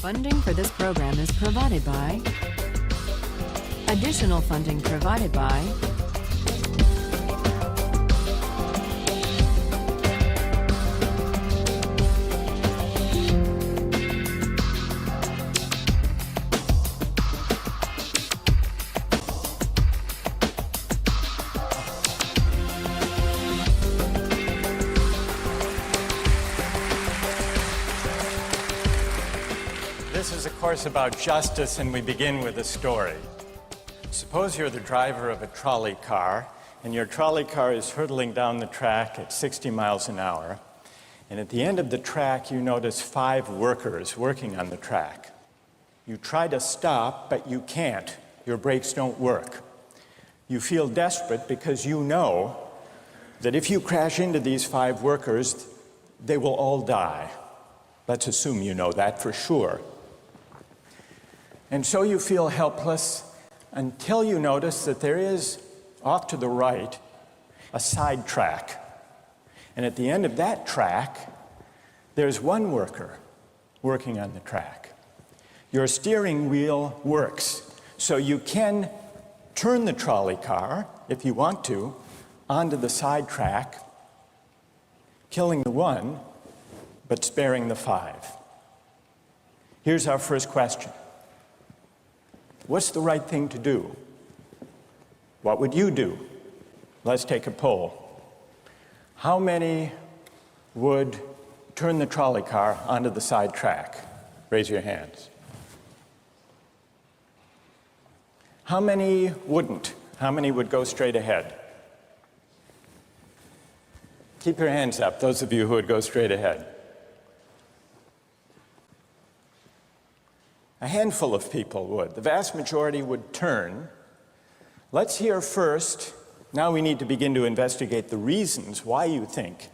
Funding for this program is provided by. Additional funding provided by. This is a course about justice, and we begin with a story. Suppose you're the driver of a trolley car, and your trolley car is hurtling down the track at 60 miles an hour, and at the end of the track you notice 5 workers working on the track. You try to stop, but you can't. Your brakes don't work. You feel desperate because you know that if you crash into these 5 workers, they will all die. Let's assume you know that for sure. And so you feel helpless until you notice that there is, off to the right, a side track. And at the end of that track, there's one worker working on the track. Your steering wheel works, so you can turn the trolley car, if you want to, onto the side track, killing the one, but sparing the 5. Here's our first question. What's the right thing to do? What would you do? Let's take a poll. How many would turn the trolley car onto the side track? Raise your hands. How many wouldn't? How many would go straight ahead? Keep your hands up, those of you who would go straight ahead. A handful of people would. The vast majority would turn. Let's hear first. Now we need to begin to investigate the reasons why you think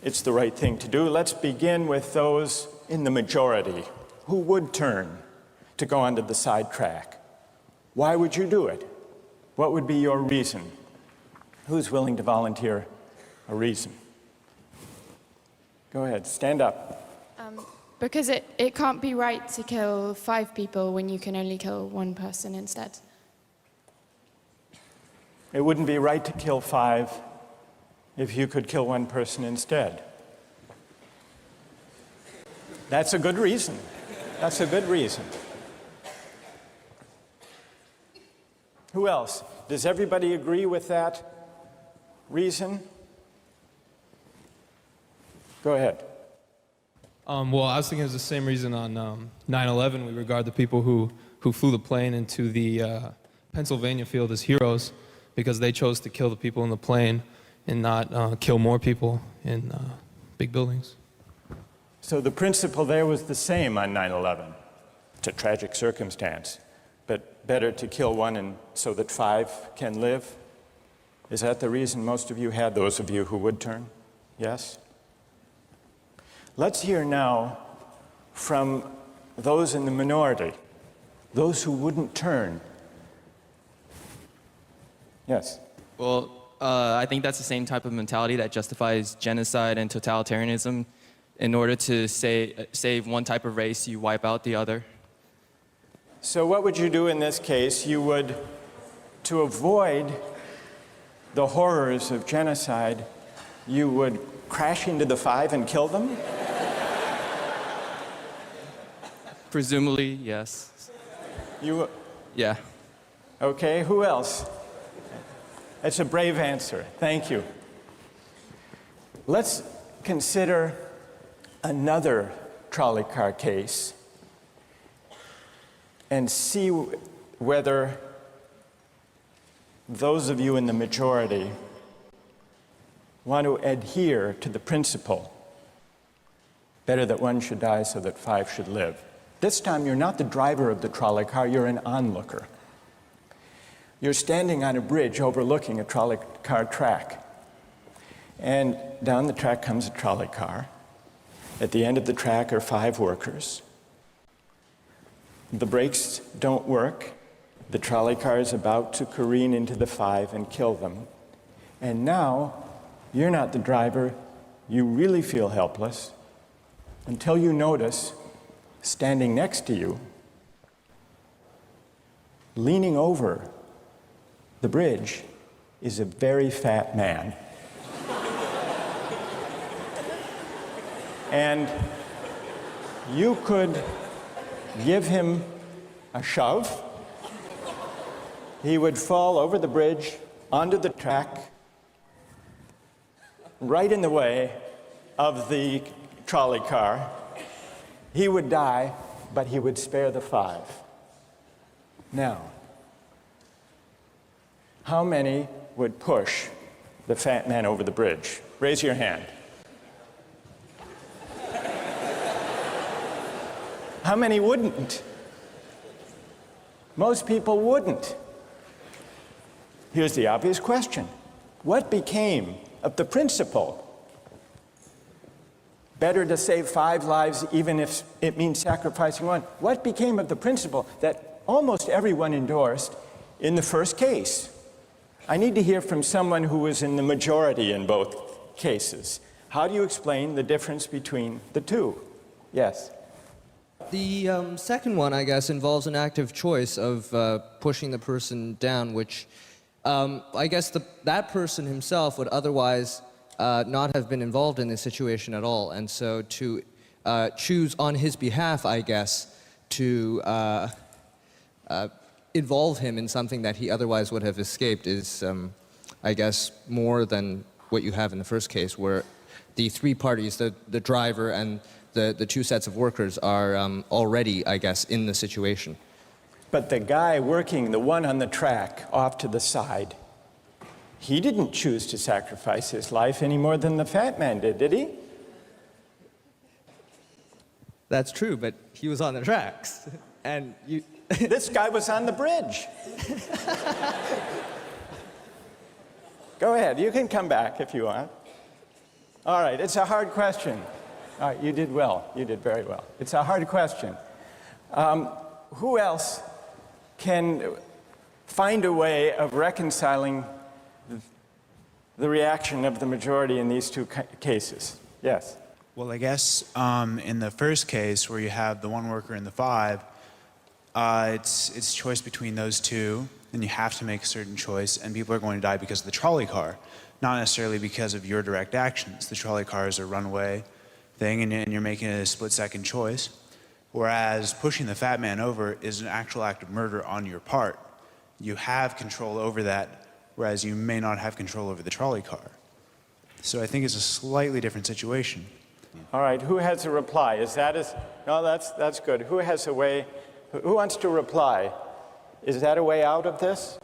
it's the right thing to do. Let's begin with those in the majority who would turn to go onto the side track. Why would you do it? What would be your reason? Who's willing to volunteer a reason? Go ahead, stand up. Because it can't be right to kill 5 people when you can only kill 1 person instead. It wouldn't be right to kill 5 if you could kill 1 person instead. That's a good reason. That's a good reason. Who else? Does everybody agree with that reason? Go ahead. Well, I was thinking it was the same reason on 9/11. We regard the people who flew the plane into the Pennsylvania field as heroes because they chose to kill the people in the plane and not kill more people in big buildings. So the principle there was the same on 9/11. It's a tragic circumstance, but better to kill 1 and so that 5 can live? Is that the reason most of you had, those of you who would turn? Yes? Let's hear now from those in the minority, those who wouldn't turn. Yes? Well, I think that's the same type of mentality that justifies genocide and totalitarianism. In order to save one type of race, you wipe out the other. So what would you do in this case? You would, to avoid the horrors of genocide, you would crash into the 5 and kill them? Presumably, yes. Yeah. Okay, who else? That's a brave answer. Thank you. Let's consider another trolley car case and see whether those of you in the majority want to adhere to the principle, better that 1 should die so that 5 should live. This time you're not the driver of the trolley car, you're an onlooker. You're standing on a bridge overlooking a trolley car track. And down the track comes a trolley car. At the end of the track are 5 workers. The brakes don't work. The trolley car is about to careen into the 5 and kill them. And now, you're not the driver. You really feel helpless until you notice standing next to you, leaning over the bridge, is a very fat man. And you could give him a shove. He would fall over the bridge onto the track, right in the way of the trolley car. He would die, but he would spare the 5. Now, how many would push the fat man over the bridge? Raise your hand. How many wouldn't? Most people wouldn't. Here's the obvious question. What became of the principle? Better to save 5 lives even if it means sacrificing 1. What became of the principle that almost everyone endorsed in the first case? I need to hear from someone who was in the majority in both cases. How do you explain the difference between the two? Yes? The second one, I guess, involves an active choice of pushing the person down, which I guess that person himself would otherwise not have been involved in this situation at all. And so to choose on his behalf, I guess, to involve him in something that he otherwise would have escaped is, I guess, more than what you have in the first case, where the 3 parties, the driver and the 2 sets of workers are already, I guess, in the situation. But the guy working, the one on the track off to the side, he didn't choose to sacrifice his life any more than the fat man did he? That's true, but he was on the tracks. And you... This guy was on the bridge. Go ahead, you can come back if you want. All right, it's a hard question. All right, you did well. You did very well. It's a hard question. Who else can find a way of reconciling the reaction of the majority in these 2 cases? Yes? Well, I guess in the first case, where you have the 1 worker and the 5, it's choice between those 2, and you have to make a certain choice, and people are going to die because of the trolley car, not necessarily because of your direct actions. The trolley car is a runaway thing, and you're making a split-second choice, whereas pushing the fat man over is an actual act of murder on your part. You have control over that, whereas you may not have control over the trolley car. So I think it's a slightly different situation. All right, who has a reply? No, that's good. Who has a way, who wants to reply? Is that a way out of this?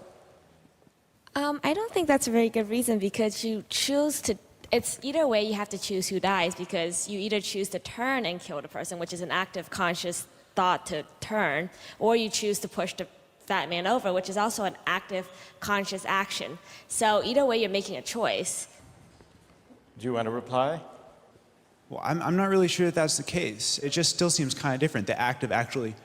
I don't think that's a very good reason, because you choose to, it's either way you have to choose who dies, because you either choose to turn and kill the person, which is an active conscious thought to turn, or you choose to push the fat man over, which is also an active conscious action. So either way you're making a choice. Do you want to reply? Well, I'm not really sure that that's the case. It just still seems kind of different, the act of actually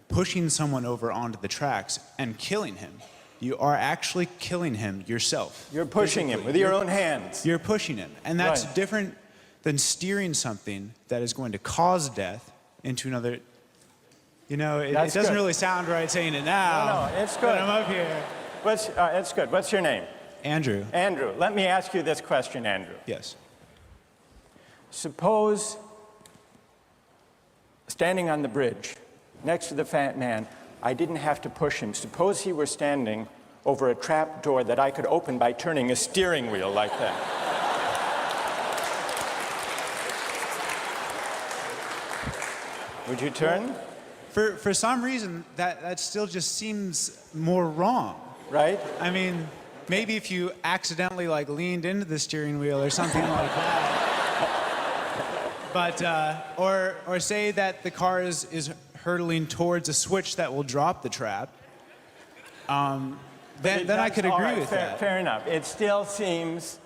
pushing someone over onto the tracks and killing him. You are actually killing him yourself. You're pushing him with your own hands. You're pushing him. And that's Right. different than steering something that is going to cause death into another. You know, it doesn't good. really sound right saying it now. No, it's good. But I'm up here. It's good. What's your name? Andrew. Andrew. Let me ask you this question, Andrew. Yes. Suppose standing on the bridge next to the fat man, I didn't have to push him. Suppose he were standing over a trap door that I could open by turning a steering wheel like that. Would you turn? For some reason, that still just seems more wrong. Right? I mean, maybe if you accidentally leaned into the steering wheel or something like that. But or say that the car is hurtling towards a switch that will drop the trap. Then I could agree with that. Fair enough. It still seems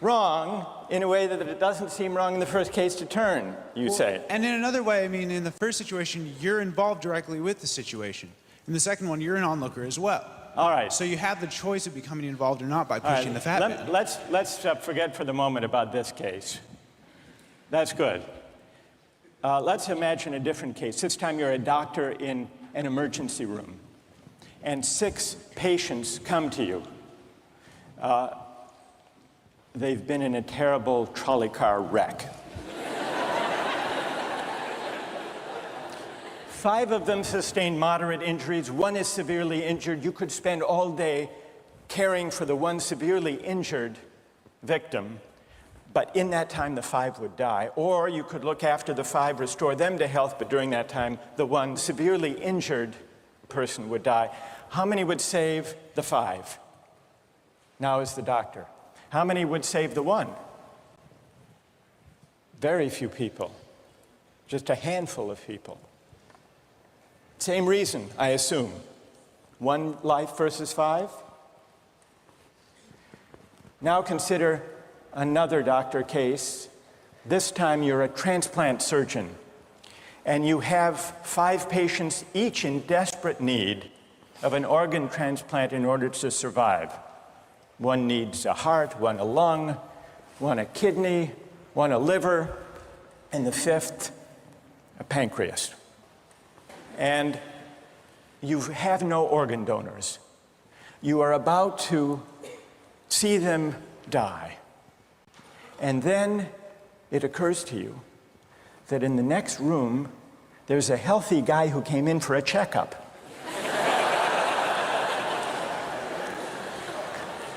wrong in a way that it doesn't seem wrong in the first case to turn, you say. And in another way, I mean, in the first situation, you're involved directly with the situation. In the second one, you're an onlooker as well. All right. So you have the choice of becoming involved or not by pushing the fat man. Let's forget for the moment about this case. That's good. Let's imagine a different case. This time you're a doctor in an emergency room, and 6 patients come to you. They've been in a terrible trolley car wreck. 5 of them sustained moderate injuries. 1 is severely injured. You could spend all day caring for the 1 severely injured victim, but in that time the 5 would die. Or you could look after the 5, restore them to health, but during that time the 1 severely injured person would die. How many would save the 5? Now is the doctor. How many would save the 1? Very few people. Just a handful of people. Same reason, I assume. 1 life versus 5? Now consider another doctor case. This time you're a transplant surgeon, and you have 5 patients, each in desperate need of an organ transplant in order to survive. 1 needs a heart, 1 a lung, 1 a kidney, 1 a liver, and the 5th, a pancreas. And you have no organ donors. You are about to see them die. And then it occurs to you that in the next room, there's a healthy guy who came in for a checkup.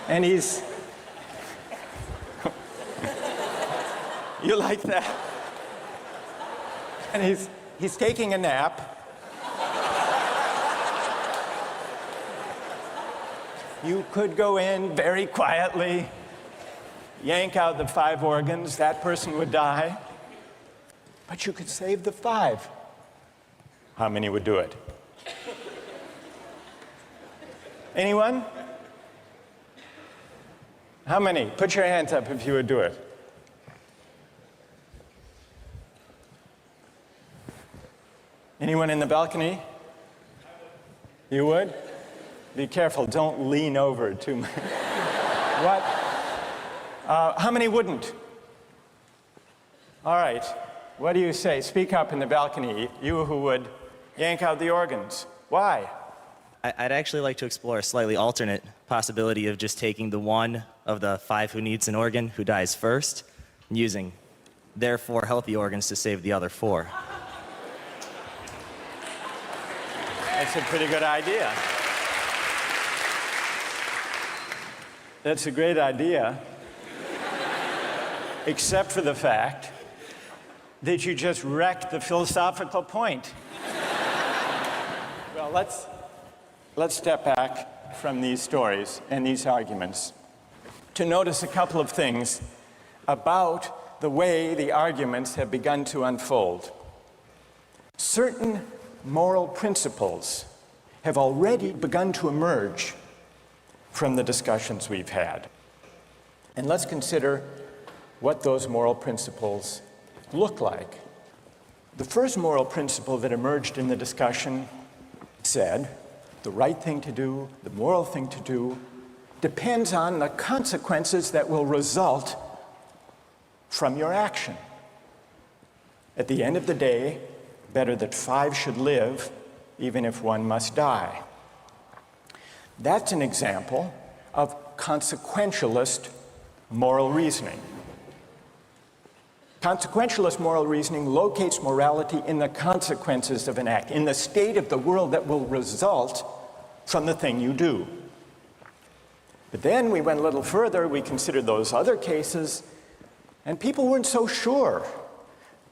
And he's... You like that? And he's taking a nap. You could go in very quietly, yank out the 5 organs, that person would die. But you could save the 5. How many would do it? Anyone? How many? Put your hands up if you would do it. Anyone in the balcony? You would? Be careful, don't lean over too much. What? How many wouldn't? All right, what do you say? Speak up in the balcony, you who would yank out the organs. Why? I'd actually like to explore a slightly alternate possibility of just taking the 1 of the 5 who needs an organ, who dies first, and using their 4 healthy organs to save the other 4. That's a pretty good idea. That's a great idea, except for the fact that you just wrecked the philosophical point. Well, let's step back from these stories and these arguments to notice a couple of things about the way the arguments have begun to unfold. Certain moral principles have already begun to emerge from the discussions we've had. And let's consider what those moral principles look like. The first moral principle that emerged in the discussion said the right thing to do, the moral thing to do, depends on the consequences that will result from your action. At the end of the day, better that 5 should live, even if 1 must die. That's an example of consequentialist moral reasoning. Consequentialist moral reasoning locates morality in the consequences of an act, in the state of the world that will result from the thing you do. But then we went a little further, we considered those other cases, and people weren't so sure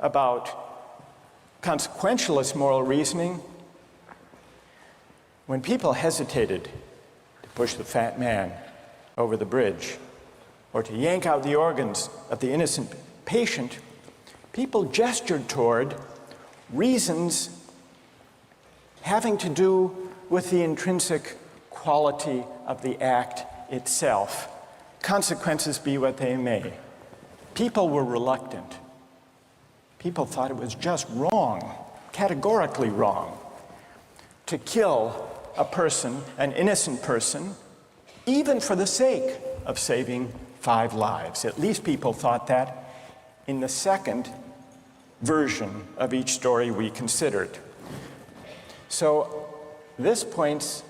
about consequentialist moral reasoning. When people hesitated to push the fat man over the bridge or to yank out the organs of the innocent patient, people gestured toward reasons having to do with the intrinsic quality of the act itself. Consequences be what they may. People were reluctant. People thought it was just wrong, categorically wrong, to kill a person, an innocent person, even for the sake of saving 5 lives. At least people thought that in the second version of each story we considered. So this points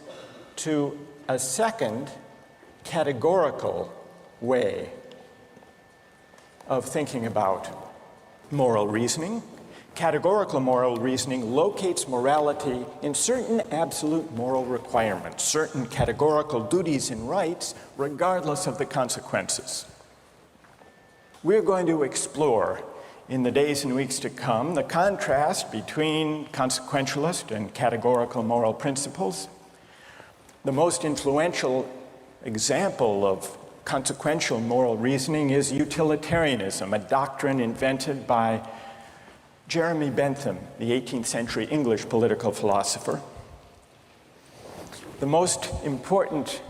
to a second categorical way of thinking about moral reasoning. Categorical moral reasoning locates morality in certain absolute moral requirements, certain categorical duties and rights, regardless of the consequences. We're going to explore in the days and weeks to come the contrast between consequentialist and categorical moral principles. The most influential example of consequential moral reasoning is utilitarianism, a doctrine invented by Jeremy Bentham, the 18th century English political philosopher. The most important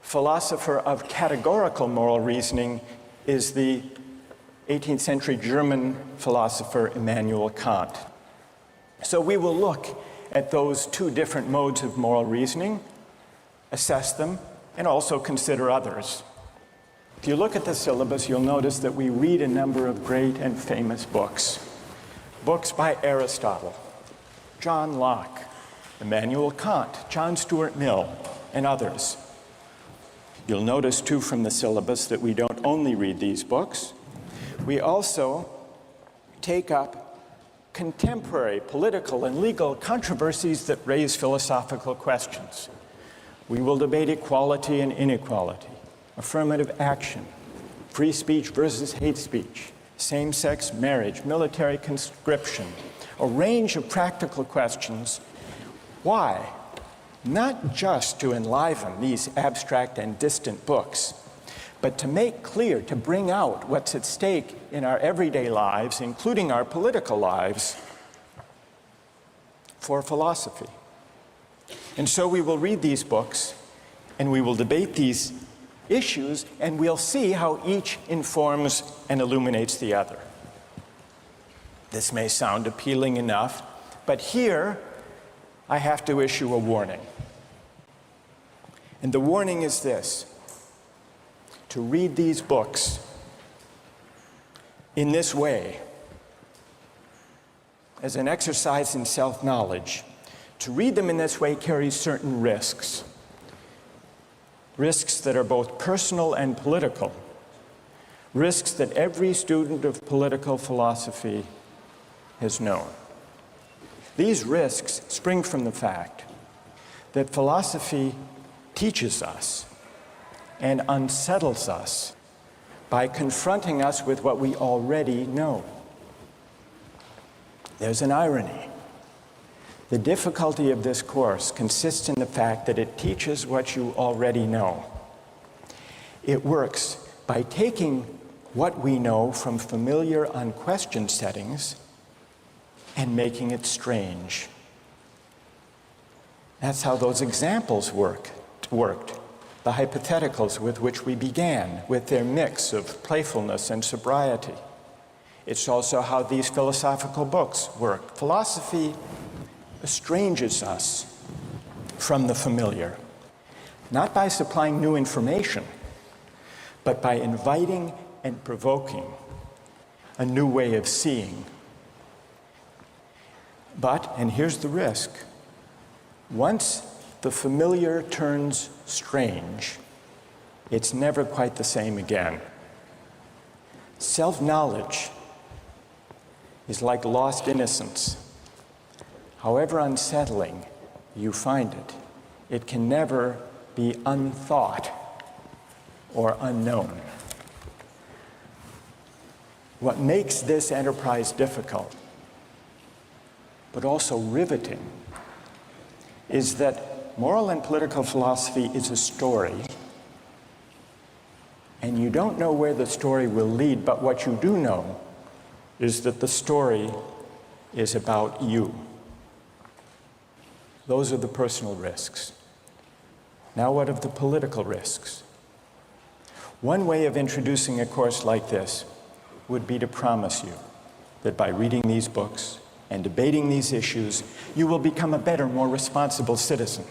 philosopher of categorical moral reasoning is the 18th century German philosopher Immanuel Kant. So we will look at those two different modes of moral reasoning, assess them, and also consider others. If you look at the syllabus, you'll notice that we read a number of great and famous books. Books by Aristotle, John Locke, Immanuel Kant, John Stuart Mill, and others. You'll notice, too, from the syllabus that we don't only read these books. We also take up contemporary political and legal controversies that raise philosophical questions. We will debate equality and inequality, affirmative action, free speech versus hate speech, same-sex marriage, military conscription, a range of practical questions. Why? Not just to enliven these abstract and distant books, but to make clear, to bring out what's at stake in our everyday lives, including our political lives, for philosophy. And so we will read these books, and we will debate these issues, and we'll see how each informs and illuminates the other. This may sound appealing enough, but here I have to issue a warning. And the warning is this: to read these books in this way, as an exercise in self-knowledge, to read them in this way carries certain risks. Risks that are both personal and political. Risks that every student of political philosophy has known. These risks spring from the fact that philosophy teaches us and unsettles us by confronting us with what we already know. There's an irony. The difficulty of this course consists in the fact that it teaches what you already know. It works by taking what we know from familiar, unquestioned settings and making it strange. That's how those examples worked. The hypotheticals with which we began, with their mix of playfulness and sobriety. It's also how these philosophical books work. Philosophy estranges us from the familiar, not by supplying new information, but by inviting and provoking a new way of seeing. But, and here's the risk, once the familiar turns strange, it's never quite the same again. Self-knowledge is like lost innocence. However unsettling you find it, it can never be unthought or unknown. What makes this enterprise difficult, but also riveting, is that moral and political philosophy is a story, and you don't know where the story will lead, but what you do know is that the story is about you. Those are the personal risks. Now what of the political risks? One way of introducing a course like this would be to promise you that by reading these books and debating these issues, you will become a better, more responsible citizen.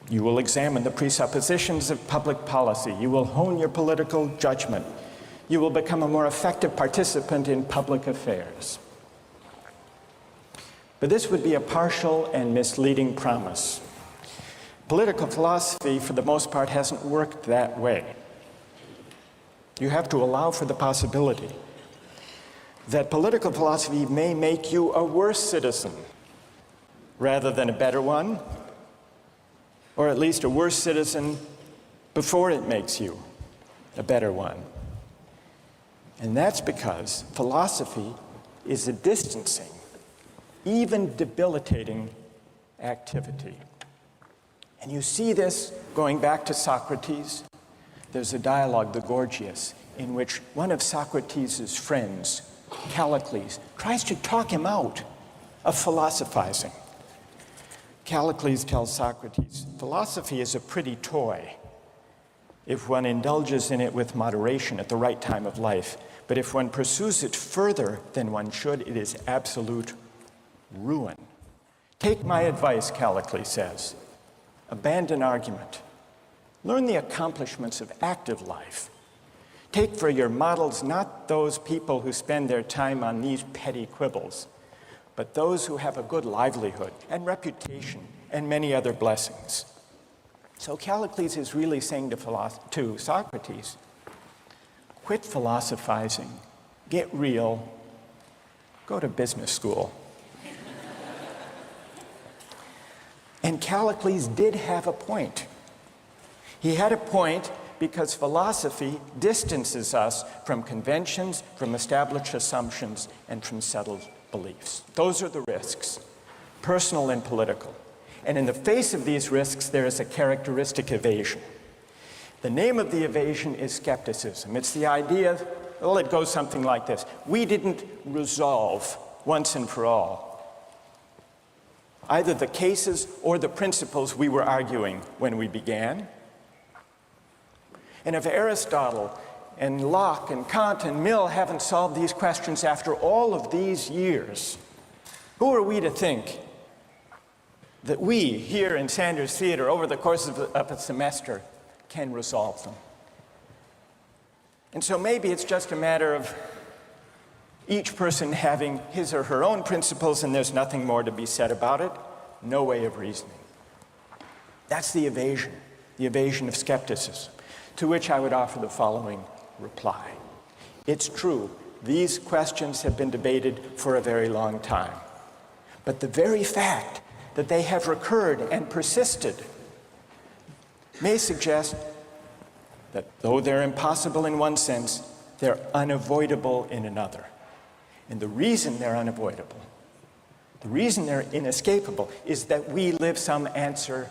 You will examine the presuppositions of public policy. You will hone your political judgment. You will become a more effective participant in public affairs. But this would be a partial and misleading promise. Political philosophy, for the most part, hasn't worked that way. You have to allow for the possibility that political philosophy may make you a worse citizen rather than a better one, or at least a worse citizen before it makes you a better one. And that's because philosophy is a distancing, even debilitating activity. And you see this going back to Socrates. There's a dialogue, the Gorgias, in which one of Socrates' friends, Callicles, tries to talk him out of philosophizing. Callicles tells Socrates, philosophy is a pretty toy if one indulges in it with moderation at the right time of life. But if one pursues it further than one should, it is absolute ruin. Take my advice, Callicles says. Abandon argument. Learn the accomplishments of active life. Take for your models not those people who spend their time on these petty quibbles, but those who have a good livelihood and reputation and many other blessings. So Callicles is really saying to Socrates, quit philosophizing, get real, go to business school. And Callicles did have a point. He had a point because philosophy distances us from conventions, from established assumptions, and from settled beliefs. Those are the risks, personal and political. And in the face of these risks, there is a characteristic evasion. The name of the evasion is skepticism. It's the idea, well, it goes something like this. We didn't resolve once and for all either the cases or the principles we were arguing when we began. And if Aristotle and Locke and Kant and Mill haven't solved these questions after all of these years, who are we to think that we here in Sanders Theater over the course of a semester can resolve them? And so maybe it's just a matter of each person having his or her own principles and there's nothing more to be said about it. No way of reasoning. That's the evasion of skepticism, to which I would offer the following reply. It's true, these questions have been debated for a very long time. But the very fact that they have recurred and persisted may suggest that though they're impossible in one sense, they're unavoidable in another. And the reason they're unavoidable, the reason they're inescapable, is that we live some answer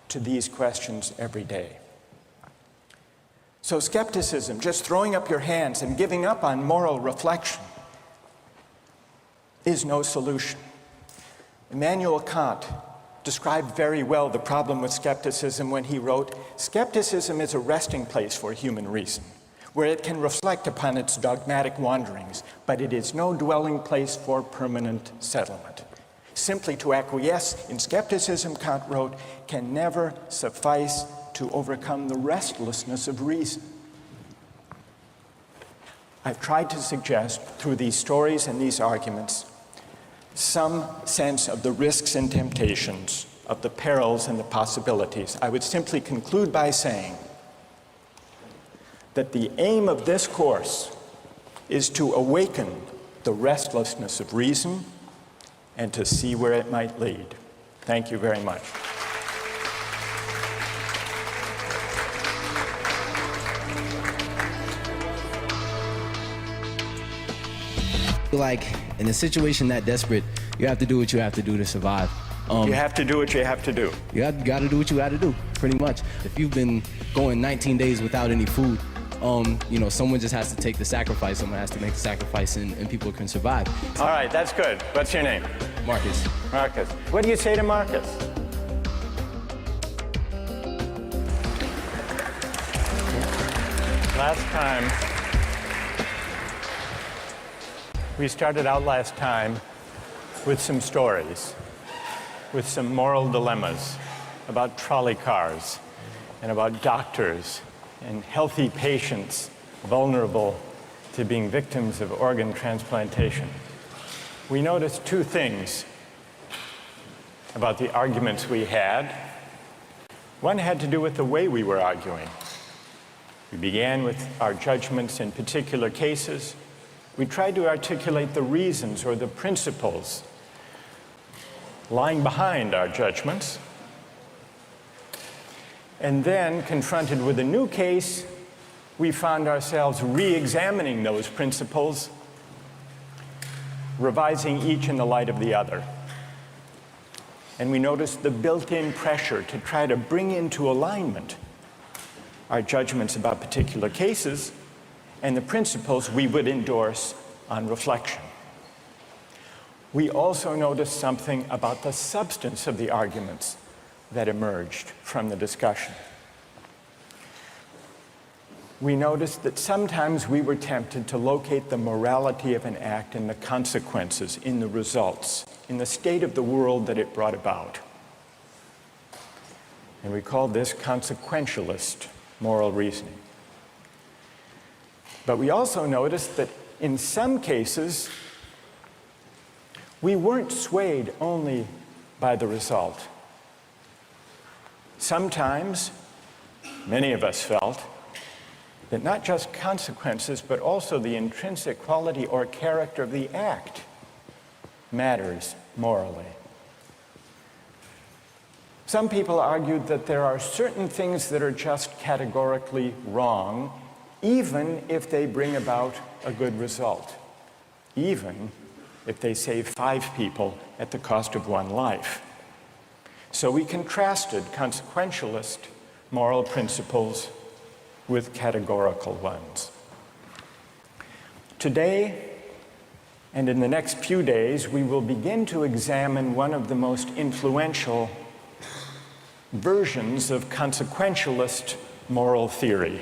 to these questions every day. So skepticism, just throwing up your hands and giving up on moral reflection, is no solution. Immanuel Kant described very well the problem with skepticism when he wrote, "Skepticism is a resting place for human reason, where it can reflect upon its dogmatic wanderings, but it is no dwelling place for permanent settlement. Simply to acquiesce in skepticism," Kant wrote, "can never suffice to overcome the restlessness of reason." I've tried to suggest through these stories and these arguments some sense of the risks and temptations, of the perils and the possibilities. I would simply conclude by saying that the aim of this course is to awaken the restlessness of reason and to see where it might lead. Thank you very much. Like, in a situation that desperate, you have to do what you have to do to survive. You have to do what you have to do. You got to do what you got to do, pretty much. If you've been going 19 days without any food, someone just has to take the sacrifice. Someone has to make the sacrifice, and people can survive. All right, that's good. What's your name? Marcus. Marcus. What do you say to Marcus? We started out last time with some stories, with some moral dilemmas about trolley cars and about doctors and healthy patients vulnerable to being victims of organ transplantation, we noticed two things about the arguments we had. One had to do with the way we were arguing. We began with our judgments in particular cases. We tried to articulate the reasons or the principles lying behind our judgments. And then, confronted with a new case, we found ourselves re-examining those principles, revising each in the light of the other. And we noticed the built-in pressure to try to bring into alignment our judgments about particular cases and the principles we would endorse on reflection. We also noticed something about the substance of the arguments that emerged from the discussion. We noticed that sometimes we were tempted to locate the morality of an act in the consequences, in the results, in the state of the world that it brought about. And we called this consequentialist moral reasoning. But we also noticed that in some cases, we weren't swayed only by the result. Sometimes, many of us felt that not just consequences, but also the intrinsic quality or character of the act matters morally. Some people argued that there are certain things that are just categorically wrong, even if they bring about a good result, even if they save 5 people at the cost of 1 life. So we contrasted consequentialist moral principles with categorical ones. Today, and in the next few days, we will begin to examine one of the most influential versions of consequentialist moral theory,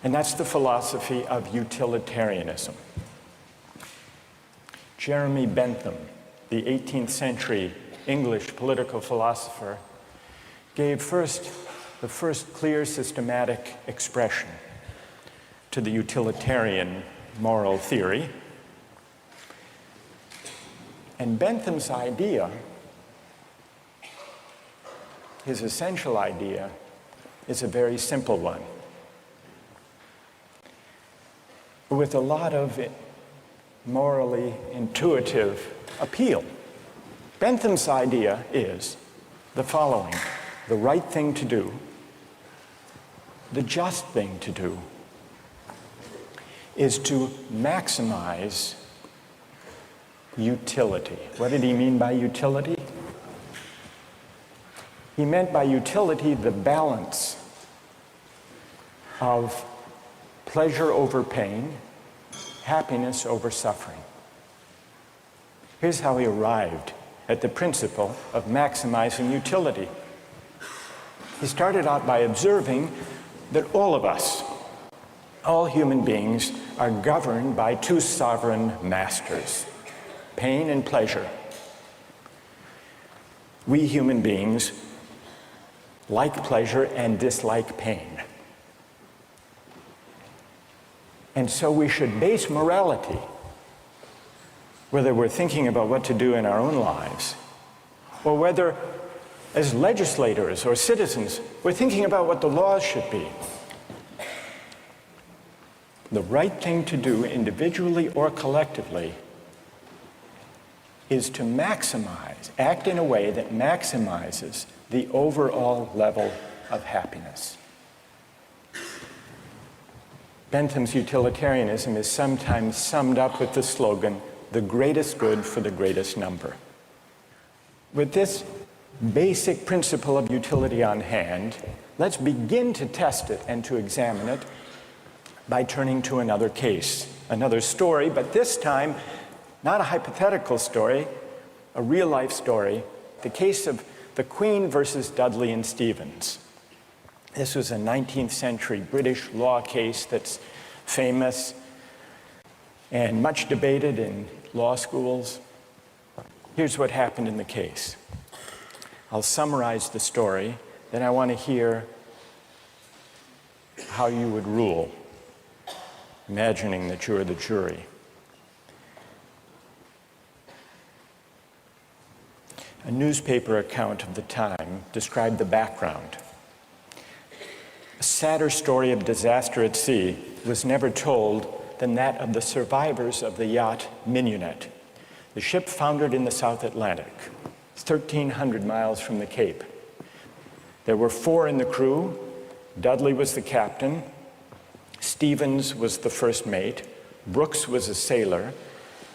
and that's the philosophy of utilitarianism. Jeremy Bentham, the 18th century English political philosopher, gave the first clear systematic expression to the utilitarian moral theory. And Bentham's idea, his essential idea, is a very simple one, with a lot of morally intuitive appeal. Bentham's idea is the following: the right thing to do, the just thing to do, is to maximize utility. What did he mean by utility? He meant by utility the balance of pleasure over pain, happiness over suffering. Here's how he arrived at the principle of maximizing utility. He started out by observing that all of us, all human beings, are governed by 2 sovereign masters, pain and pleasure. We human beings like pleasure and dislike pain. And so we should base morality, whether we're thinking about what to do in our own lives, or whether as legislators or citizens we're thinking about what the laws should be. The right thing to do individually or collectively is to maximize, act in a way that maximizes the overall level of happiness. Bentham's utilitarianism is sometimes summed up with the slogan, the greatest good for the greatest number. With this basic principle of utility on hand, let's begin to test it and to examine it by turning to another case, another story, but this time not a hypothetical story, a real-life story, the case of the Queen versus Dudley and Stevens. This was a 19th century British law case that's famous and much debated in law schools. Here's what happened in the case. I'll summarize the story, then I want to hear how you would rule. imagining that you're the jury. A newspaper account of the time described the background. A sadder story of disaster at sea was never told than that of the survivors of the yacht Mignonette. The ship foundered in the South Atlantic, 1,300 miles from the Cape. There were 4 in the crew. Dudley was the captain. Stevens was the first mate. Brooks was a sailor.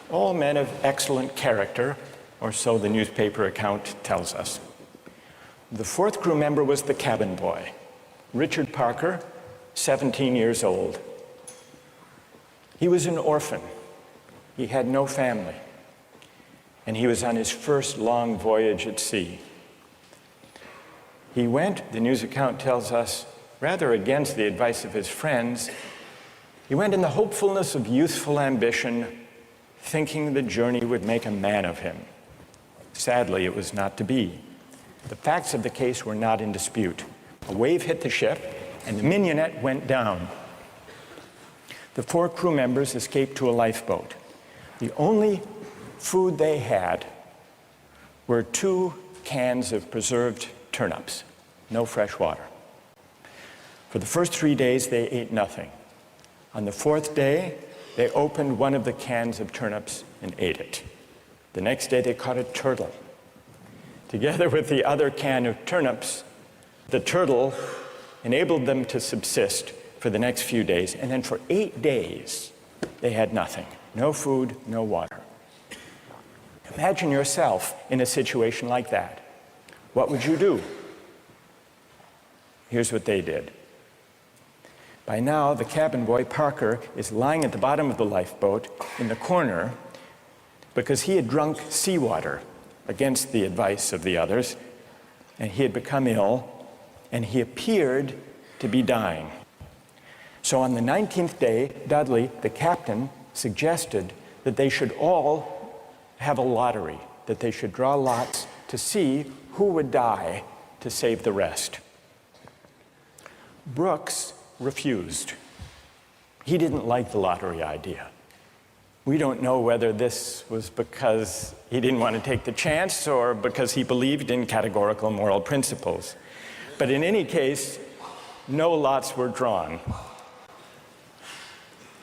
All men of excellent character, or so the newspaper account tells us. The 4th crew member was the cabin boy, Richard Parker, 17 years old. He was an orphan. He had no family. And he was on his first long voyage at sea. He went, the news account tells us, rather against the advice of his friends. He went in the hopefulness of youthful ambition, thinking the journey would make a man of him. Sadly, it was not to be. The facts of the case were not in dispute. A wave hit the ship, and the Mignonette went down. The 4 crew members escaped to a lifeboat. The only food they had were 2 cans of preserved turnips, no fresh water. For the first 3 days, they ate nothing. On the 4th day, they opened one of the cans of turnips and ate it. The next day, they caught a turtle. Together with the other can of turnips, the turtle enabled them to subsist for the next few days, and then for 8 days, they had nothing. No food, no water. Imagine yourself in a situation like that. What would you do? Here's what they did. By now, the cabin boy, Parker, is lying at the bottom of the lifeboat in the corner because he had drunk seawater against the advice of the others, and he had become ill, and he appeared to be dying. So on the 19th day, Dudley, the captain, suggested that they should all have a lottery, that they should draw lots to see who would die to save the rest. Brooks refused. He didn't like the lottery idea. We don't know whether this was because he didn't want to take the chance or because he believed in categorical moral principles. But in any case, no lots were drawn.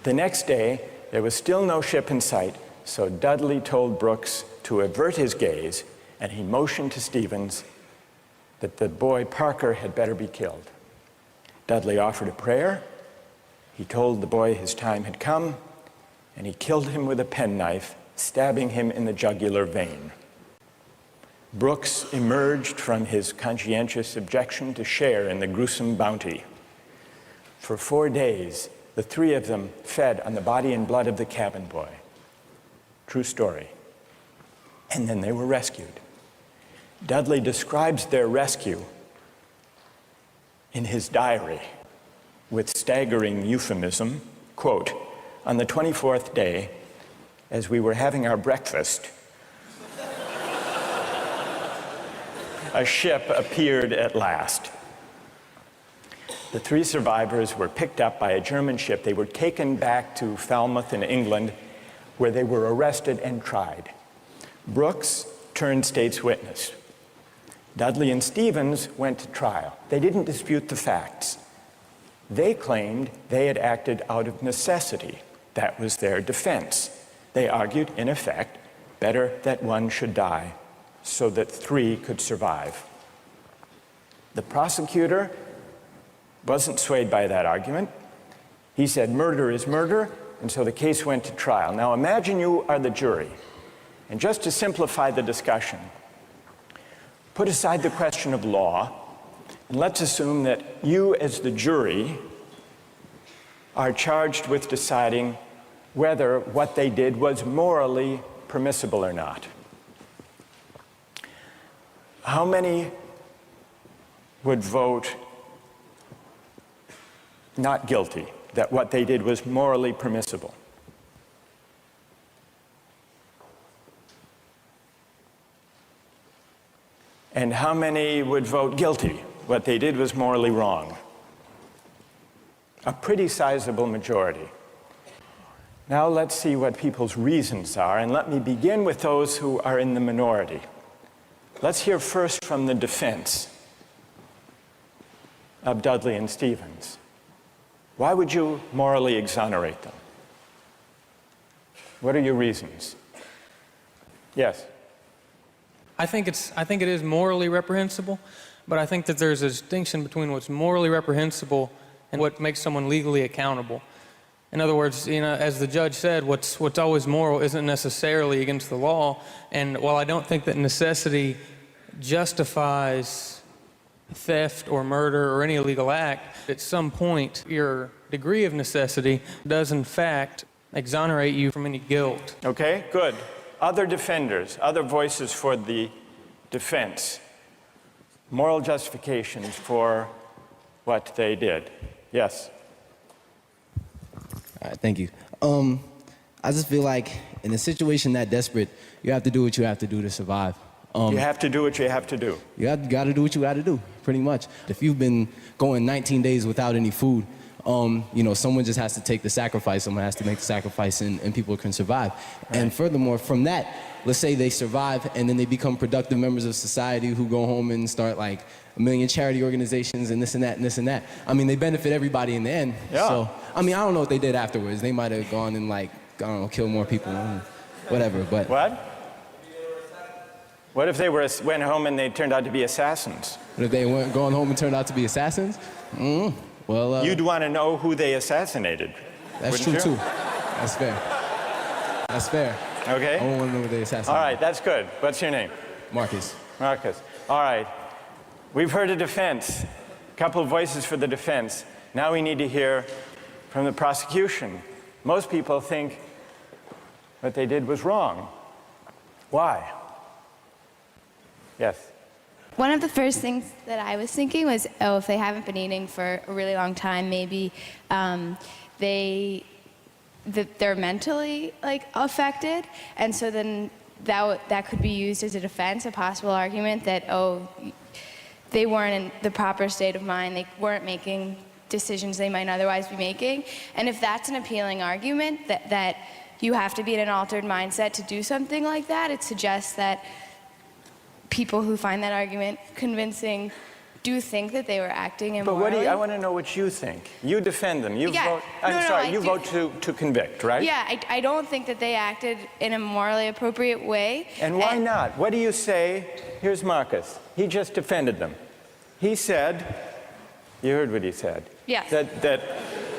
The next day, there was still no ship in sight, so Dudley told Brooks to avert his gaze, and he motioned to Stevens that the boy Parker had better be killed. Dudley offered a prayer. He told the boy his time had come, and he killed him with a penknife, stabbing him in the jugular vein. Brooks emerged from his conscientious objection to share in the gruesome bounty. For 4 days, the 3 of them fed on the body and blood of the cabin boy. True story. And then they were rescued. Dudley describes their rescue in his diary with staggering euphemism, quote, "On the 24th day, as we were having our breakfast, a ship appeared at last. The 3 survivors were picked up by a German ship. They were taken back to Falmouth in England, where they were arrested and tried. Brooks turned state's witness. Dudley and Stevens went to trial. They didn't dispute the facts. They claimed they had acted out of necessity. That was their defense. They argued, in effect, better that one should die so that 3 could survive. The prosecutor wasn't swayed by that argument. He said murder is murder, and so the case went to trial. Now imagine you are the jury, and just to simplify the discussion, put aside the question of law, and let's assume that you as the jury are charged with deciding whether what they did was morally permissible or not. How many would vote not guilty, that what they did was morally permissible? And how many would vote guilty, what they did was morally wrong? A pretty sizable majority. Now let's see what people's reasons are, and let me begin with those who are in the minority. Let's hear first from the defense of Dudley and Stevens. Why would you morally exonerate them? What are your reasons? Yes? I think it is morally reprehensible, but I think that there's a distinction between what's morally reprehensible and what makes someone legally accountable. In other words, as the judge said, what's always moral isn't necessarily against the law. And while I don't think that necessity justifies theft or murder or any illegal act, at some point your degree of necessity does in fact exonerate you from any guilt. Okay, good. Other defenders, other voices for the defense. Moral justifications for what they did. Yes? All right, thank you. I just feel like in a situation that desperate, you have to do what you have to do to survive. You have to do what you have to do. You got to do what you got to do, pretty much. If you've been going 19 days without any food, someone just has to take the sacrifice. Someone has to make the sacrifice, and people can survive. Right. And furthermore, from that, let's say they survive, and then they become productive members of society who go home and start like a million charity organizations and this and that and this and that. I mean, they benefit everybody in the end. Yeah. So, I mean, I don't know what they did afterwards. They might have gone and kill more people, whatever. But what? What if they went home and they turned out to be assassins? What if they weren't going home and turned out to be assassins? Well, you'd want to know who they assassinated. That's true, too. That's fair. That's fair. Okay. I don't want to know who they assassinated. All right, that's good. What's your name? Marcus. Marcus. All right. We've heard a defense, a couple of voices for the defense. Now we need to hear from the prosecution. Most people think what they did was wrong. Why? Yes. One of the first things that I was thinking was, if they haven't been eating for a really long time, maybe they're mentally affected, and so then that could be used as a defense, a possible argument that they weren't in the proper state of mind, they weren't making decisions they might otherwise be making, and if that's an appealing argument that you have to be in an altered mindset to do something like that, it suggests that people who find that argument convincing do think that they were acting immorally. But I want to know what you think. You defend them. You vote. You vote to convict, right? Yeah, I don't think that they acted in a morally appropriate way. And why not? What do you say? Here's Marcus. He just defended them. He said, you heard what he said. Yes.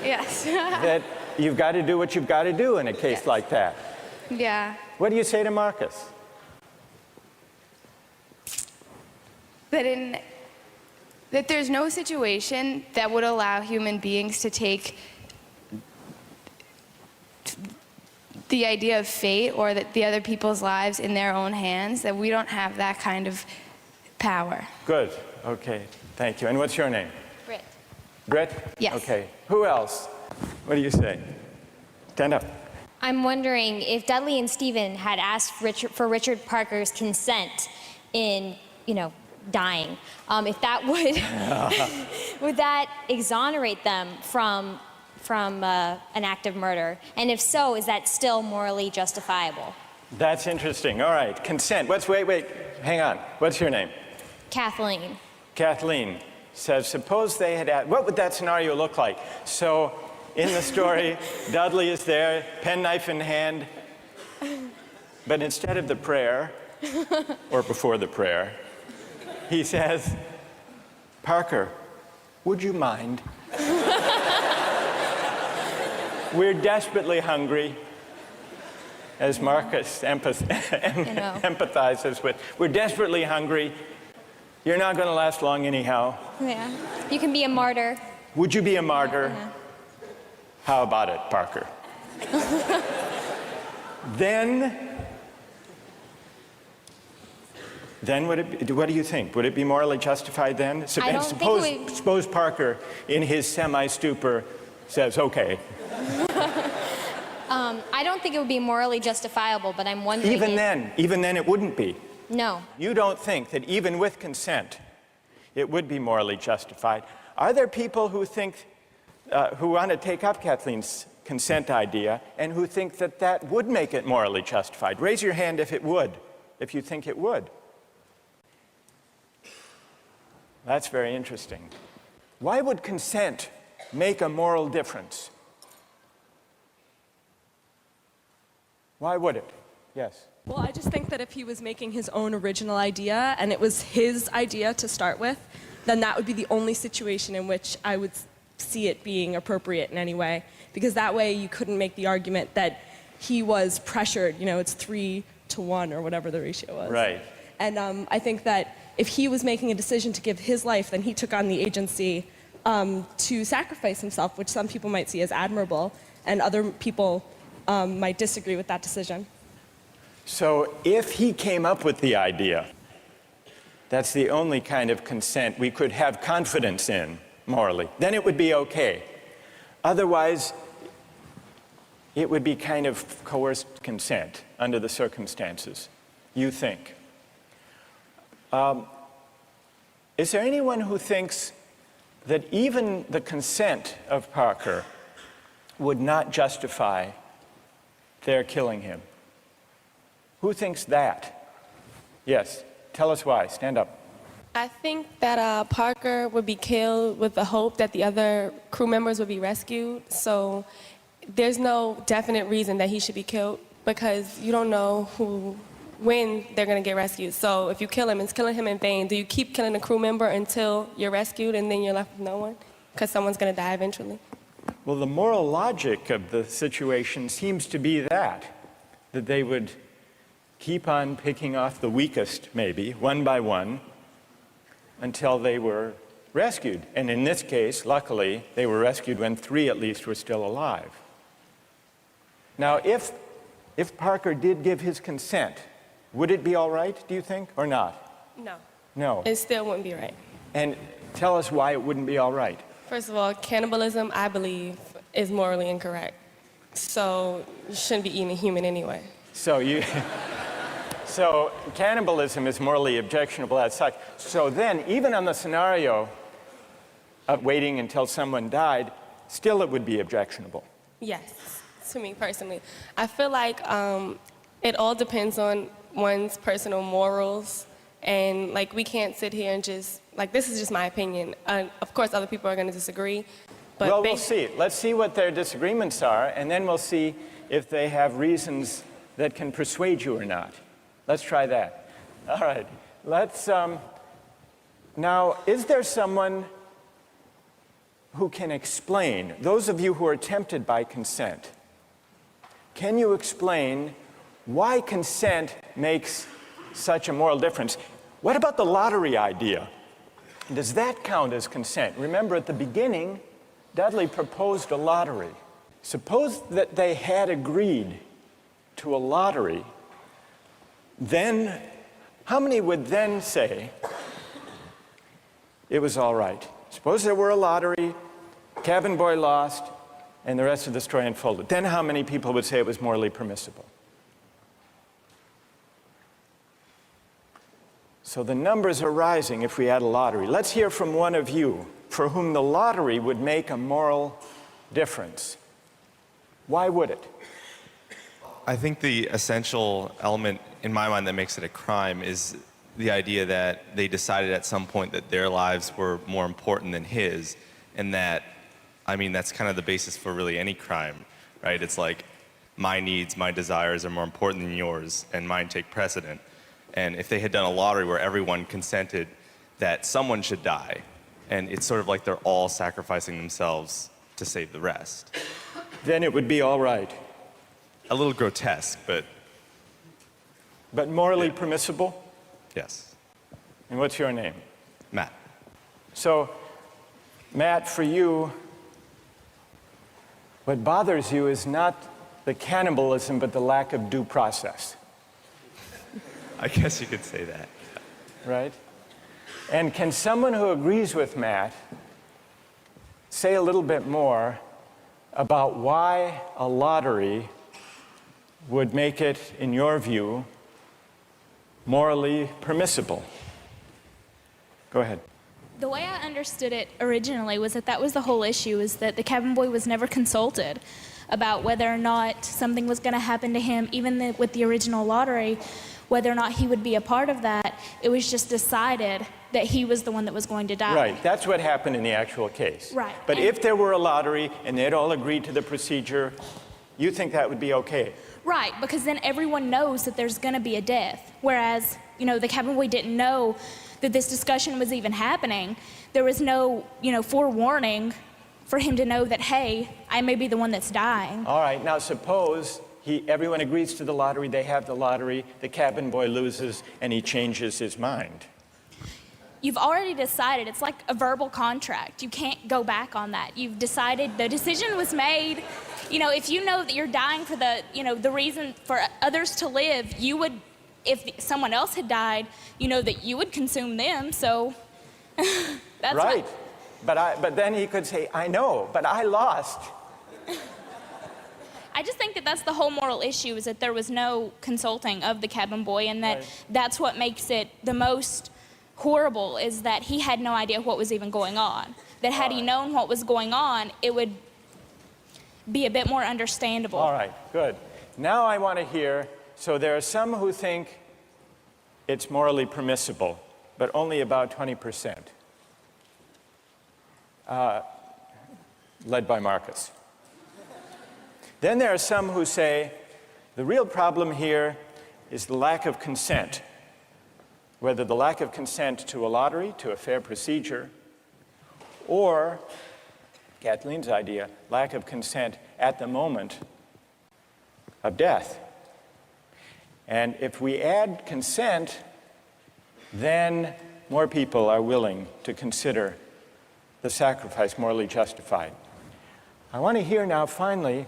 Yes. That you've got to do what you've got to do in a case like that. Yeah. What do you say to Marcus? That there's no situation that would allow human beings to take the idea of fate or that the other people's lives in their own hands, that we don't have that kind of power. Good. Okay. Thank you. And what's your name? Britt. Britt? Yes. Okay. Who else? What do you say? Stand up. I'm wondering if Dudley and Stephen had asked for Richard Parker's consent in, dying, if that would that exonerate them from an act of murder? And if so, is that still morally justifiable? That's interesting. All right, consent. Wait, hang on. What's your name? Kathleen. Kathleen says, suppose they had asked, what would that scenario look like? So in the story, Dudley is there, penknife in hand, but instead of the prayer, or before the prayer, he says, Parker, would you mind? We're desperately hungry, as Marcus empathizes with. We're desperately hungry. You're not going to last long anyhow. Yeah. You can be a martyr. Would you be a martyr? Yeah. How about it, Parker? Then what do you think? Would it be morally justified then? Suppose Parker, in his semi-stupor, says, okay. I don't think it would be morally justifiable, but I'm wondering... Even then it wouldn't be. No. You don't think that even with consent, it would be morally justified. Are there people who think, who want to take up Kathleen's consent idea and who think that that would make it morally justified. Raise your hand if it would, if you think it would. That's very interesting. Why would consent make a moral difference? Why would it? Yes. Well, I just think that if he was making his own original idea and it was his idea to start with, then that would be the only situation in which I would see it being appropriate in any way. Because that way you couldn't make the argument that he was pressured, you know, it's 3-to-1 or whatever the ratio was. Right. And I think that if he was making a decision to give his life, then he took on the agency to sacrifice himself, which some people might see as admirable, and other people might disagree with that decision. So if he came up with the idea, that's the only kind of consent we could have confidence in morally, then it would be okay. Otherwise, it would be kind of coerced consent under the circumstances, you think. Is there anyone who thinks that even the consent of Parker would not justify their killing him? Who thinks that? Yes, tell us why. Stand up. I think that Parker would be killed with the hope that the other crew members would be rescued. So there's no definite reason that he should be killed because you don't know when they're going to get rescued. So if you kill him, it's killing him in vain. Do you keep killing a crew member until you're rescued and then you're left with no one? Because someone's going to die eventually. Well, the moral logic of the situation seems to be that they would keep on picking off the weakest, maybe, one by one, until they were rescued. And in this case, luckily, they were rescued when 3 at least were still alive. Now, if Parker did give his consent, would it be all right, do you think, or not? No. No. It still wouldn't be right. And tell us why it wouldn't be all right. First of all, cannibalism, I believe, is morally incorrect. So you shouldn't be eating a human anyway. So cannibalism is morally objectionable as such. So then, even on the scenario of waiting until someone died, still it would be objectionable. Yes, to me personally. I feel like it all depends on one's personal morals. And like we can't sit here and just, like this is just my opinion. Of course other people are going to disagree. But well, we'll see. Let's see what their disagreements are, and then we'll see if they have reasons that can persuade you or not. Let's try that. All right. Let's, now, is there someone who can explain, those of you who are tempted by consent, can you explain why consent makes such a moral difference? What about the lottery idea? Does that count as consent? Remember, at the beginning, Dudley proposed a lottery. Suppose that they had agreed to a lottery, then how many would then say it was all right? Suppose there were a lottery, cabin boy lost, and the rest of the story unfolded. Then how many people would say it was morally permissible? So the numbers are rising if we had a lottery. Let's hear from one of you for whom the lottery would make a moral difference. Why would it? I think the essential element in my mind that makes it a crime is the idea that they decided at some point that their lives were more important than his, and that, I mean, that's kind of the basis for really any crime, right? It's like my needs, my desires are more important than yours, and mine take precedent. And if they had done a lottery where everyone consented that someone should die, and it's sort of like they're all sacrificing themselves to save the rest. Then it would be all right. A little grotesque, but... But morally permissible? Yes. And what's your name? Matt. So, Matt, for you, what bothers you is not the cannibalism, but the lack of due process. I guess you could say that. Right? And can someone who agrees with Matt say a little bit more about why a lottery would make it, in your view, morally permissible? Go ahead. The way I understood it originally was that was the whole issue, is that the cabin boy was never consulted. about whether or not something was going to happen to him, even with the original lottery, whether or not he would be a part of that. It was just decided that he was the one that was going to die. Right, that's what happened in the actual case. Right. But if there were a lottery and they'd all agreed to the procedure, you think that would be okay? Right, because then everyone knows that there's going to be a death. Whereas, the cabin boy didn't know that this discussion was even happening. There was no, forewarning for him to know that, hey, I may be the one that's dying. All right, now suppose everyone agrees to the lottery, they have the lottery, the cabin boy loses, and he changes his mind. You've already decided. It's like a verbal contract. You can't go back on that. You've decided, the decision was made. If you know that you're dying for the reason for others to live, you would, if someone else had died, that you would consume them, so that's right. But then he could say, I know, but I lost. I just think that that's the whole moral issue, is that there was no consulting of the cabin boy, and that's what makes it the most horrible, is that he had no idea what was even going on. That had he known what was going on, it would be a bit more understandable. All right, good. Now I want to hear, so there are some who think it's morally permissible, but only about 20%, led by Marcus. Then there are some who say the real problem here is the lack of consent, whether the lack of consent to a lottery, to a fair procedure, or, Kathleen's idea, lack of consent at the moment of death. And if we add consent, then more people are willing to consider the sacrifice morally justified. I want to hear now, finally,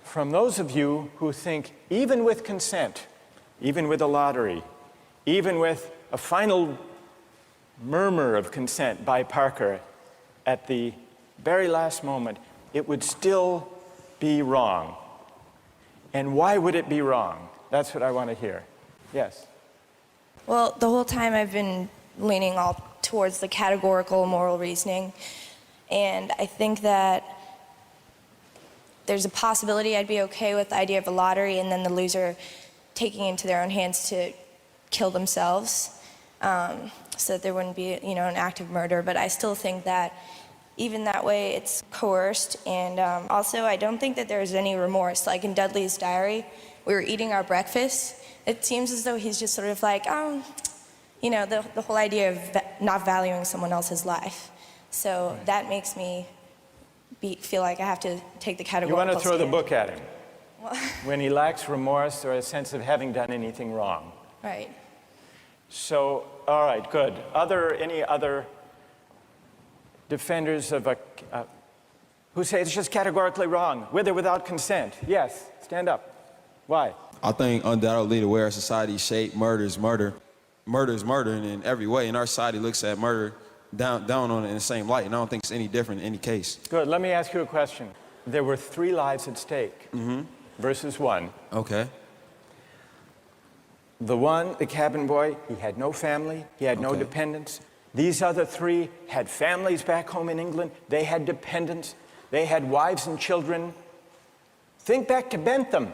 from those of you who think even with consent, even with a lottery, even with a final murmur of consent by Parker at the very last moment, it would still be wrong. And why would it be wrong? That's what I want to hear. Yes? Well, the whole time I've been leaning all towards the categorical moral reasoning. And I think that there's a possibility I'd be okay with the idea of a lottery and then the loser taking into their own hands to kill themselves, so that there wouldn't be, an act of murder. But I still think that even that way it's coerced. And also I don't think that there's any remorse. Like in Dudley's diary, we were eating our breakfast. It seems as though he's just sort of like, the whole idea of not valuing someone else's life. So that makes me feel like I have to take the categorical You want to throw the stand. book at him when he lacks remorse or a sense of having done anything wrong. Right. So, all right, good. Any other defenders of who say it's just categorically wrong, with or without consent? Yes, stand up. Why? I think undoubtedly the way our society is shaped, murder is murder. Murder is murder in every way, and our society looks at murder down on it in the same light, and I don't think it's any different in any case. Good. Let me ask you a question. There were 3 lives at stake versus 1. Okay. The one, the cabin boy, he had no family, he had no dependents. These other 3 had families back home in England, they had dependents, they had wives and children. Think back to Bentham.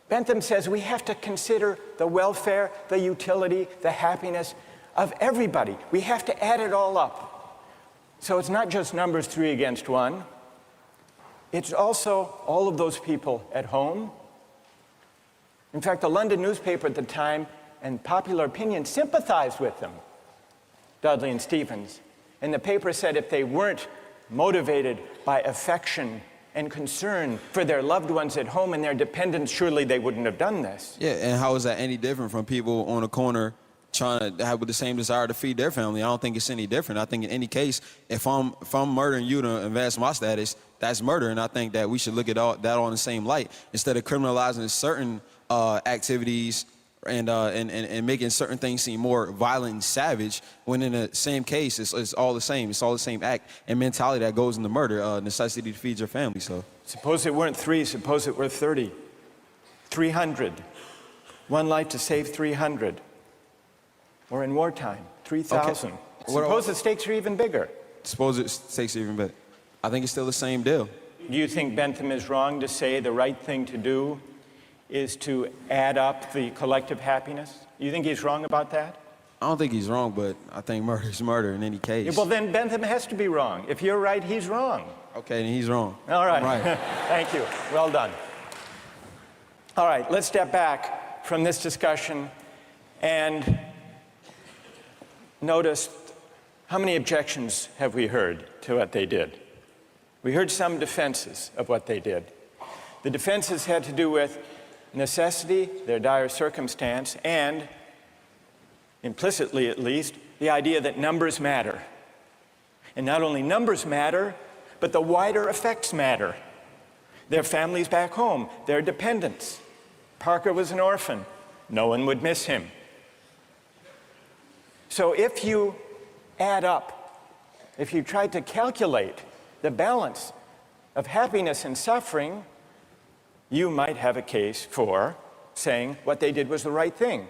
Bentham says we have to consider the welfare, the utility, the happiness of everybody. We have to add it all up. So it's not just numbers 3 against 1. It's also all of those people at home. In fact, the London newspaper at the time and popular opinion sympathized with them, Dudley and Stevens. And the paper said if they weren't motivated by affection and concern for their loved ones at home and their dependents, surely they wouldn't have done this. Yeah, and how is that any different from people on a corner trying to have the same desire to feed their family? I don't think it's any different. I think in any case, if I'm murdering you to advance my status, that's murder, and I think that we should look at that all in the same light instead of criminalizing certain activities and making certain things seem more violent and savage, when in the same case it's all the same. It's all the same act and mentality that goes into murder, necessity to feed your family. So suppose it weren't 3, suppose it were 30, 300. 1 life to save 300. Or in wartime, 3,000. Okay. Suppose the stakes are even bigger. Suppose the stakes are even bigger. I think it's still the same deal. Do you think Bentham is wrong to say the right thing to do is to add up the collective happiness? You think he's wrong about that? I don't think he's wrong, but I think murder is murder in any case. Yeah, well, then Bentham has to be wrong. If you're right, he's wrong. Okay, then he's wrong. All right. Right. Thank you. Well done. All right, let's step back from this discussion and notice how many objections have we heard to what they did. We heard some defenses of what they did. The defenses had to do with necessity, their dire circumstance, and, implicitly at least, the idea that numbers matter. And not only numbers matter, but the wider effects matter. Their families back home, their dependents. Parker was an orphan. No one would miss him. So if you add up, if you try to calculate the balance of happiness and suffering, you might have a case for saying what they did was the right thing.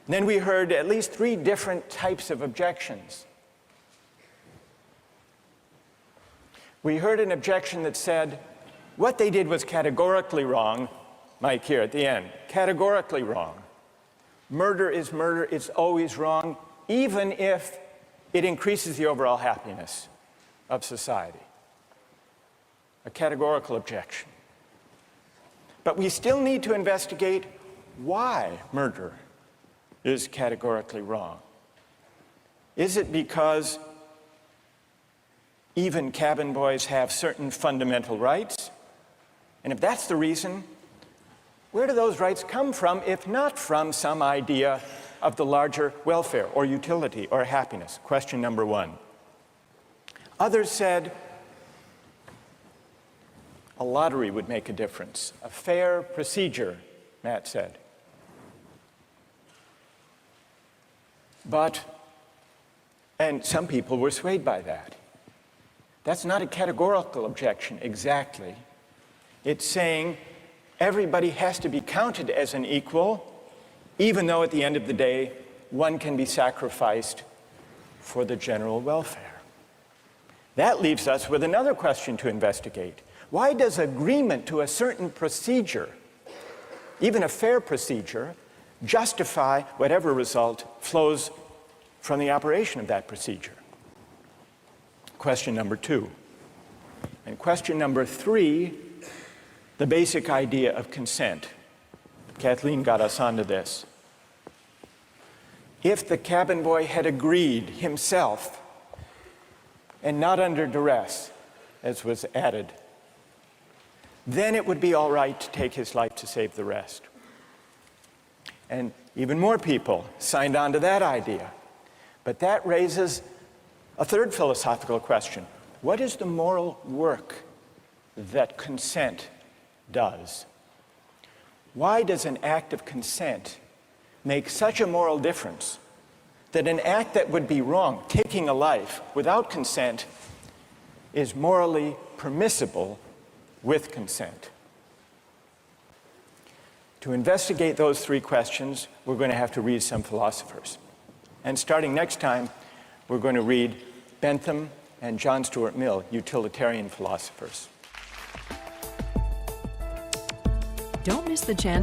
Then we heard at least 3 different types of objections. We heard an objection that said, what they did was categorically wrong. Mike here at the end, categorically wrong. Murder is murder, it's always wrong, even if it increases the overall happiness of society. A categorical objection. But we still need to investigate why murder is categorically wrong. Is it because even cabin boys have certain fundamental rights? And if that's the reason, where do those rights come from, if not from some idea of the larger welfare or utility or happiness? Question number 1. Others said a lottery would make a difference, a fair procedure, Matt said. And some people were swayed by that. That's not a categorical objection exactly. It's saying everybody has to be counted as an equal, even though at the end of the day, one can be sacrificed for the general welfare. That leaves us with another question to investigate. Why does agreement to a certain procedure, even a fair procedure, justify whatever result flows from the operation of that procedure? Question number 2. And question number 3, the basic idea of consent. Kathleen got us onto this. If the cabin boy had agreed himself, and not under duress, as was added, then it would be all right to take his life to save the rest. And even more people signed on to that idea. But that raises a third philosophical question. What is the moral work that consent does? Why does an act of consent make such a moral difference that an act that would be wrong, taking a life without consent, is morally permissible with consent? To investigate those 3 questions, we're going to have to read some philosophers. And starting next time, we're going to read Bentham and John Stuart Mill, utilitarian philosophers. Don't miss the chance